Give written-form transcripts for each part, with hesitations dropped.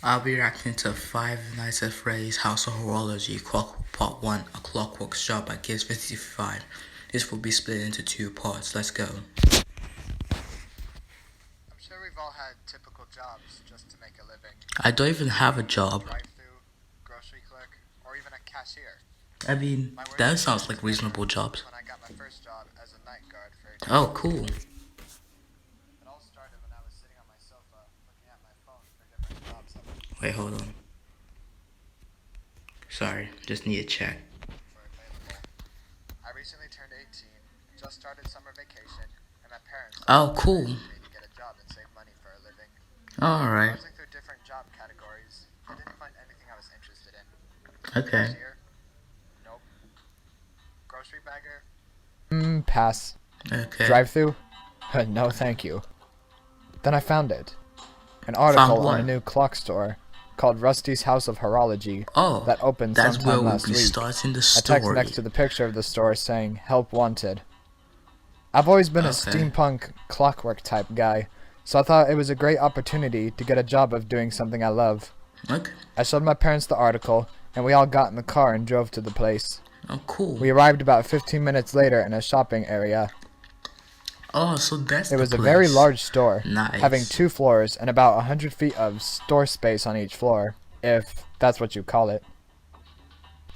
I'll be reacting to Five Nights at Freddy's House of Horology, Part 1, A Clockwork Shot by Gearz 55. This will be split into two parts. Let's go. I'm sure we've all had typical jobs just to make a living. I don't even have a job. Drive-through, grocery clerk, or even a cashier. I mean, that sounds like reasonable jobs. When I got my first job as a night guard for a Oh, cool. It all started when I was sitting on my sofa looking at my phone for different jobs that were Wait, hold on. Sorry, just need to check. available. I recently turned 18, just started summer vacation, and my parents Cool. encouraged me to get a job and save money for a living. Alright. Browsing through different job categories, I didn't find anything I was interested in. Okay. Cashier? Nope. Grocery bagger? Pass. Okay. Drive-through? No, thank you. Then I found it. An article what? on a new clock store called Rusty's House of Horology Oh, that opened that's where sometime we'll last be week. starting the A story. text next to the picture of the store saying, "Help wanted." I've always been a Okay. steampunk clockwork type guy, so I thought it was a great opportunity to get a job of doing something I love. Okay. I showed my parents the article, and we all got in the car and drove to the place. Oh, cool. We arrived about 15 minutes later in a shopping area. Oh, so that's It was the a very place. large store, Nice. having 2 floors and about 100 feet of store space on each floor, if that's what you call it.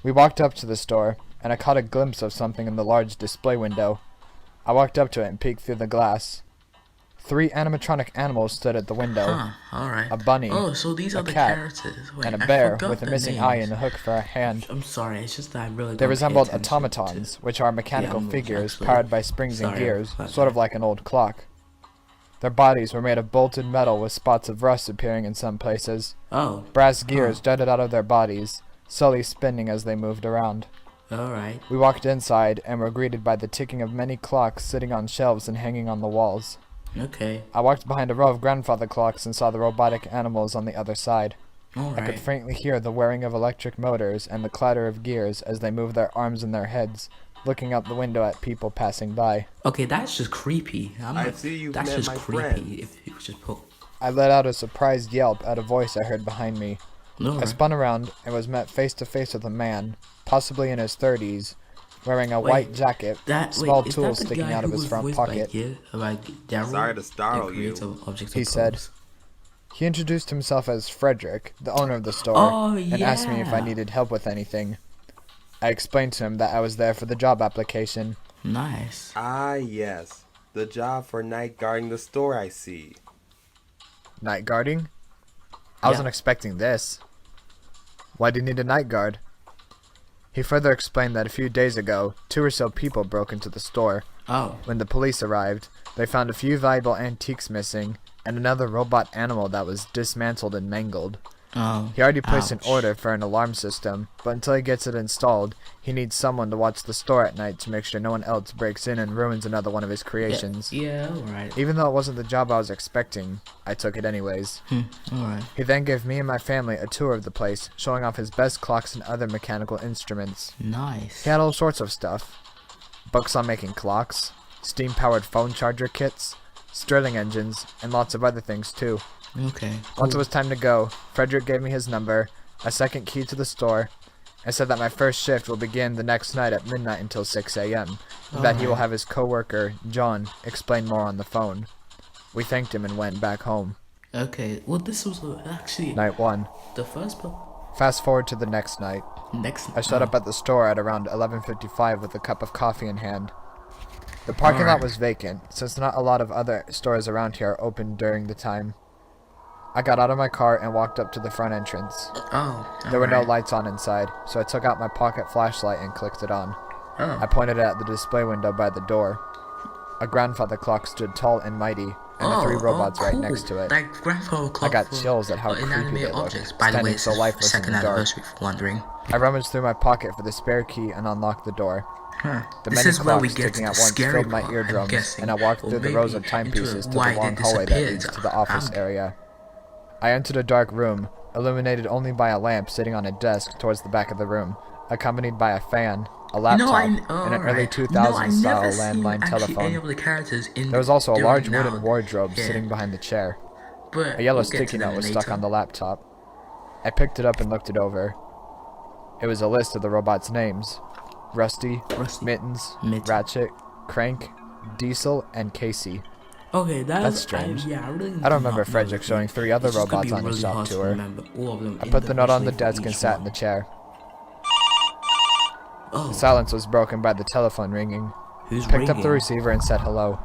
We walked up to the store, and I caught a glimpse of something in the large display window. I walked up to it and peeked through the glass. 3 animatronic animals stood at the window, Huh, alright. a bunny, Oh, so these a are the cat, characters. Wait, and a I bear forgot with a their missing eye names. and a hook for a hand. I'm sorry, it's just that I really They don't resembled pay attention automatons, which are mechanical animals, figures actually. powered by springs and Sorry gears, about sort of that. like an old clock. Their bodies were made of bolted metal with spots of rust appearing in some places. Oh, Brass gears jutted out of their bodies, slowly spinning as they moved around. alright. We walked inside and were greeted by the ticking of many clocks sitting on shelves and hanging on the walls. Okay, I walked behind a row of grandfather clocks and saw the robotic animals on the other side. I could alright. faintly hear the whirring of electric motors and the clatter of gears as they moved their arms and their heads, looking out the window at people passing by. Okay, that's just creepy. I see you've that's met just my creepy. friend. If you could just put. I let out a surprised yelp at a voice I heard behind me. I Alright. spun around and was met face to face with a man, possibly in his 30s, wearing a Wait, white jacket, small is tools that the sticking guy out of who his was front voiced pocket. by Daryl, Sorry to startle the you, creator of Objects he of said. Pose? He introduced himself as Frederick, the owner of the store, Oh, and asked me if I yeah. needed help with anything. I explained to him that I was there for the job application. Nice. Ah, yes. The job for night guarding the store, I see. Night guarding? I wasn't Yeah. expecting this. Why do you need a night guard? He further explained that a few days ago, 2 or so people broke into the store. Oh, When the police arrived, they found a few valuable antiques missing, and another robot animal that was dismantled and mangled. oh. He already placed an ouch. order for an alarm system, but until he gets it installed, he needs someone to watch the store at night to make sure no one else breaks in and ruins another one of his creations. Yeah, alright. Even though it wasn't the job I was expecting, I took it anyways. Alright. He then gave me and my family a tour of the place, showing off his best clocks and other mechanical instruments. Nice. He had all sorts of stuff. Books on making clocks, steam-powered phone charger kits, Stirling engines, and lots of other things too. Okay. Once it cool. was time to go, Frederick gave me his number, a second key to the store, and said that my first shift will begin the next night at midnight until 6 a.m., and that he will Alright. have his co-worker, John, explain more on the phone. We thanked him and went back home. Okay. Well, this was actually Night 1. the first Fast forward to the next night. next. I showed up at the store at around 11:55 with a cup of coffee in hand. The parking lot Alright. was vacant, since not a lot of other stores around here are open during the time. I got out of my car and walked up to the front entrance. Oh. There were no alright. lights on inside, so I took out my pocket flashlight and clicked it on. I Oh. pointed it at the display window by the door. A grandfather clock stood tall and mighty, and the 3 robots right cool. next to it. Like grandfather I clock got for chills at how creepy inanimate they looked, objects. By the way, standing it's so lifeless in second the dark. anniversary for wondering. I rummaged through my pocket for the spare key and unlocked the door. Huh. The This many is where we clocks get to ticking the at once scary filled my part, I'm eardrums, guessing. and I walked Or through the rows maybe of timepieces into to the why long they hallway that disappeared. leads to the office I'm- area. I entered a dark room, illuminated only by a lamp sitting on a desk towards the back of the room, accompanied by a fan, a laptop, and an early 2000s style landline telephone. Of the characters in There was also a large during wooden now- wardrobe yeah. sitting behind the chair. But A yellow we'll get to sticky them note was stuck later. on the laptop. I picked it up and looked it over. It was a list of the robots' names. Rusty, Mittens, Ratchet, Crank, Diesel, and Casey. Okay, That's strange. Yeah, I really I don't remember Frederick showing 3 other robots on his shop tour. I put the note on the desk and sat in the chair. The silence was broken by the telephone ringing. Who's Picked up the receiver and said hello.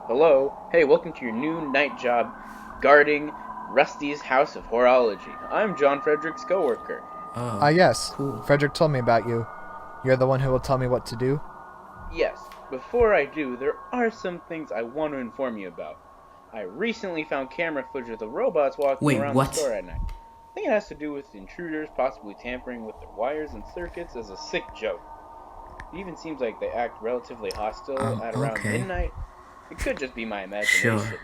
Hello. Hey, welcome to your new night job guarding Rusty's House of Horology. I'm John Frederick's coworker. Yes. Cool. Frederick told me about you. You're the one who will tell me what to do? Yes, before I do, there are some things I want to inform you about. I recently found camera footage of the robots walking around the store at night. I think it has to do with intruders possibly tampering with their wires and circuits as a sick joke. It even seems like they act relatively hostile at around midnight. It could just be my imagination. Sure.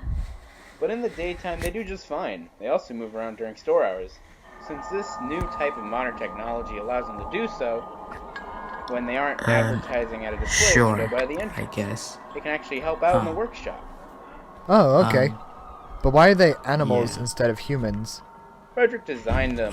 But in the daytime, they do just fine. They also move around during store hours. Since this new type of modern technology allows them to do so, when they aren't advertising at a display window by the entrance, I guess. they can actually help out in the workshop. Oh, okay. But why are they animals instead of humans? Frederick designed them